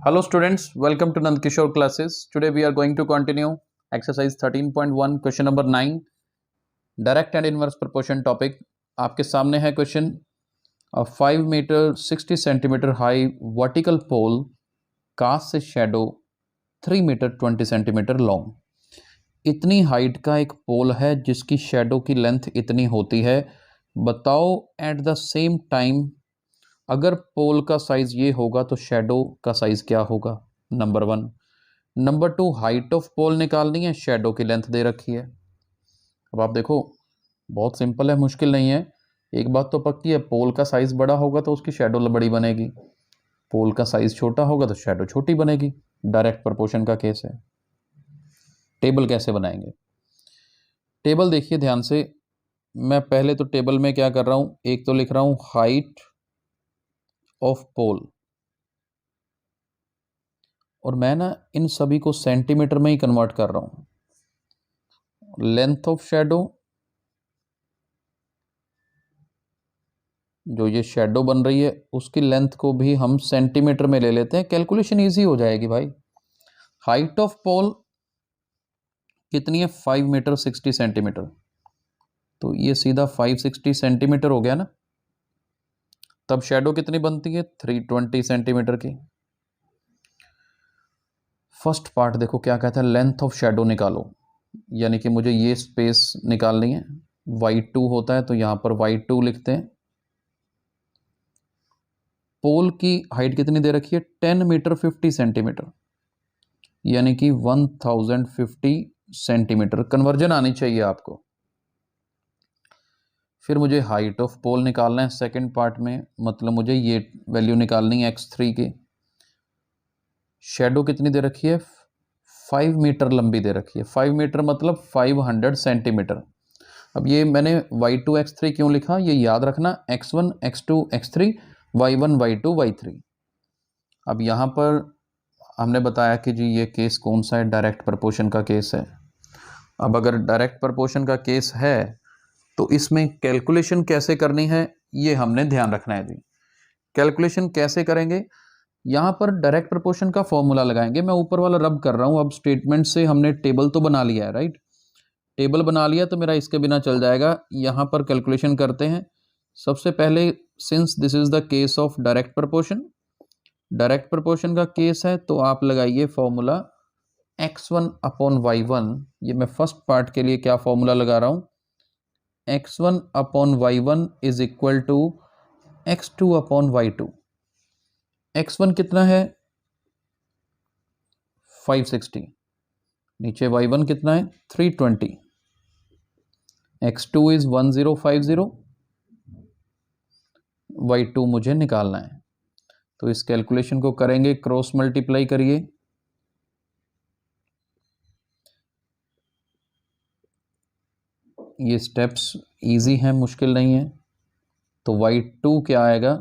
Hello students, welcome to Nandkishore classes. Today we are going to continue exercise 13.1 question number 9 direct and inverse proportion topic. आपके सामने है question. A 5 meter 60 centimeter high vertical pole casts a shadow 3 meter 20 centimeter long. इतनी height का एक पोल है जिसकी shadow की length इतनी होती है. बताओ एट द सेम टाइम अगर पोल का साइज ये होगा तो शेडो का साइज क्या होगा. नंबर 1. नंबर 2, हाइट ऑफ पोल निकालनी है, शेडो की लेंथ दे रखी है. अब आप देखो बहुत सिंपल है, मुश्किल नहीं है. एक बात तो पक्की है, पोल का साइज बड़ा होगा तो उसकी शेडो बड़ी बनेगी, पोल का साइज छोटा होगा तो शेडो छोटी बनेगी. डायरेक्ट प्रोपोर्शन का केस है. टेबल कैसे बनाएंगे? टेबल देखिए ध्यान से. मैं पहले तो टेबल में क्या कर रहा हूं, एक तो लिख रहा हूं हाइट ऑफ पोल, और मैं ना इन सभी को सेंटीमीटर में ही कन्वर्ट कर रहा हूं. लेंथ ऑफ शेडो, जो ये शेडो बन रही है उसकी लेंथ को भी हम सेंटीमीटर में ले लेते हैं, कैलकुलेशन इजी हो जाएगी भाई. हाइट ऑफ पोल कितनी है? 5 मीटर 60 सेंटीमीटर, तो ये सीधा 560 सेंटीमीटर हो गया ना. तब शेडो कितनी बनती है? 320 सेंटीमीटर की. फर्स्ट पार्ट देखो क्या कहता है, लेंथ ऑफ शेडो निकालो, यानी कि मुझे ये स्पेस निकालनी है. y2 होता है तो यहां पर y2 लिखते हैं. पोल की हाइट कितनी दे रखी है? 10 मीटर 50 सेंटीमीटर, यानी कि 1050 सेंटीमीटर. कन्वर्जन आनी चाहिए आपको. फिर मुझे हाइट ऑफ पोल निकालना है सेकंड पार्ट में, मतलब मुझे ये वैल्यू निकालनी है x3 की. शेडो कितनी दे रखी है? 5 मीटर लंबी दे रखी है. 5 मीटर मतलब 500 सेंटीमीटर. अब ये मैंने y2 x3 क्यों लिखा, ये याद रखना. x1 x2 x3 y1 y2 y3. अब यहाँ पर हमने बताया कि जी ये केस कौन सा है, डायरेक्ट प्रोपोर्शन का केस है. अब अगर डायरेक्ट प्रोपोर्शन का केस है तो इसमें कैलकुलेशन कैसे करनी है ये हमने ध्यान रखना है जी. कैलकुलेशन कैसे करेंगे? यहाँ पर डायरेक्ट प्रोपोर्शन का फॉर्मूला लगाएंगे. मैं ऊपर वाला रब कर रहा हूँ. अब स्टेटमेंट से हमने टेबल तो बना लिया है, राइट. टेबल बना लिया तो मेरा इसके बिना चल जाएगा. यहाँ पर कैलकुलेशन करते हैं. सबसे पहले, since this is the case of direct proportion, direct proportion का केस है तो आप लगाइए फॉर्मूला x1 अपॉन y1. ये मैं फर्स्ट पार्ट के लिए क्या फॉर्मूला लगा रहा हूँ, x1 upon y1 is equal to x2 upon y2. x1 कितना है? 560. नीचे y1 कितना है? 320. x2 is 1050. y2 मुझे निकालना है, तो इस कैलकुलेशन को करेंगे, क्रॉस मल्टीप्लाई करिए. ये स्टेप्स इजी हैं, मुश्किल नहीं है. तो y2 क्या आएगा?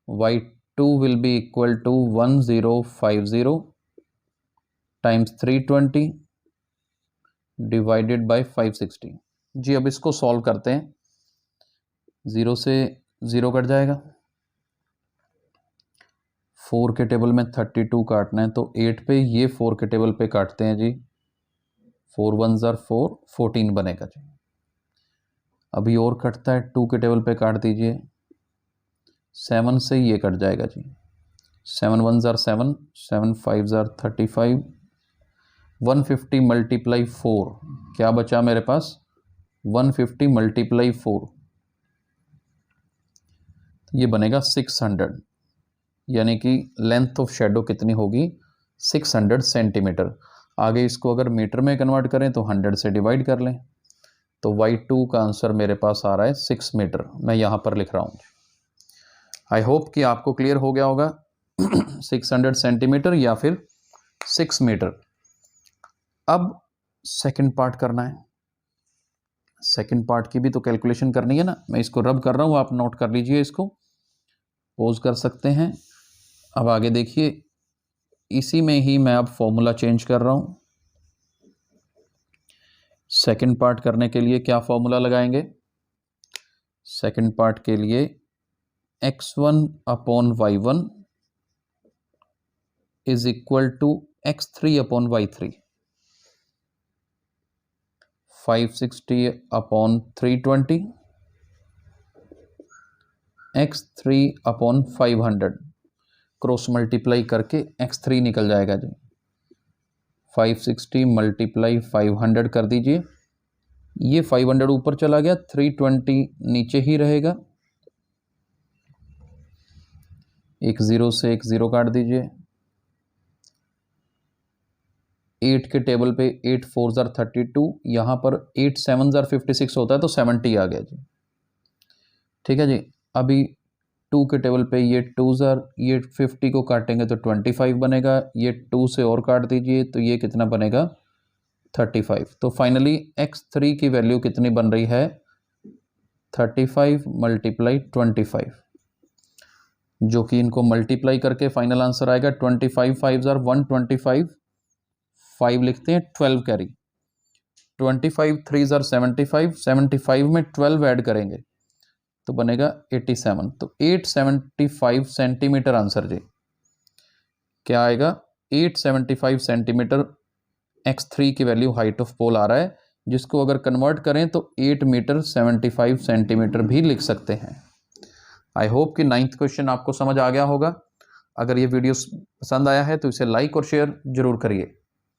y2 will be equal to 1050 times 320 divided by 560. जी अब इसको सॉल्व करते हैं. 0 से 0 कट जाएगा. 4 के टेबल में 32 काटना है तो 8 पे, ये 4 के टेबल पे काटते हैं जी. 4 1 ज़र 4, 14 बनेगा जी. अभी और कटता है, 2 के टेबल पे काट दीजिए. 7 से ये कट जाएगा जी. 7 1 ज़र 7, 7 5 ज़र 35. 150 मल्टीप्लाई 4, क्या बचा मेरे पास? 150 मल्टीप्लाई 4, ये बनेगा 600, यानी कि लेंथ ऑफ शेडो कितनी होगी? 600 सेंटीमीटर. आगे इसको अगर मीटर में कन्वर्ट करें तो 100 से डिवाइड कर लें, तो y2 का आंसर मेरे पास आ रहा है 6 मीटर. मैं यहाँ पर लिख रहा हूँ. आई होप कि आपको क्लियर हो गया होगा. 600 सेंटीमीटर या फिर 6 मीटर. अब सेकंड पार्ट करना है. सेकंड पार्ट की भी तो कैलकुलेशन करनी है ना. मैं इसको रब कर रहा हूँ, आप नोट कर लीजिए, इसको पोज कर सकते हैं. अब आगे देखिए, इसी में ही मैं अब फॉर्मूला चेंज कर रहा हूँ. सेकंड पार्ट करने के लिए क्या फॉर्मूला लगाएंगे? सेकंड पार्ट के लिए x1 upon y1 is equal to x3 upon y3, 560 upon 320, x3 upon 500, cross multiply करके x3 निकल जाएगा जी। 560 मल्टीप्लाई 500 कर दीजिए, ये 500 ऊपर चला गया, 320 नीचे ही रहेगा, एक ज़ीरो से एक ज़ीरो काट दीजिए, 8 के टेबल पे 8 4 ज़ार 32, यहाँ पर 8 7 ज़ार 56 होता है तो 70 आ गया जी। ठीक है जी। अभी 2 के टेबल पे ये 2 ज़ार, ये 50 को काटेंगे तो 25 बनेगा, ये 2 से और काट दीजिए तो ये कितना बनेगा 35। तो फाइनली x3 की वैल्यू कितनी बन रही है 35 मल्टीप्लाई 25, जो कि इनको मल्टीप्लाई करके फाइनल आंसर आएगा 25 5 ज़ार 125, 5 लिखते हैं 12 कैरी, 25 3 ज़ार 75, 75 में 12 ऐड करेंगे तो बनेगा 87, तो 875 सेंटीमीटर आंसर जी। क्या आएगा 875 सेंटीमीटर x3 की वैल्यू हाइट ऑफ पोल आ रहा है, जिसको अगर कन्वर्ट करें तो 8 मीटर 75 सेंटीमीटर भी लिख सकते हैं। आई होप कि 9th क्वेश्चन आपको समझ आ गया होगा। अगर ये वीडियो पसंद आया है तो इसे लाइक और शेयर जरूर करिए।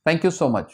Thank you so much.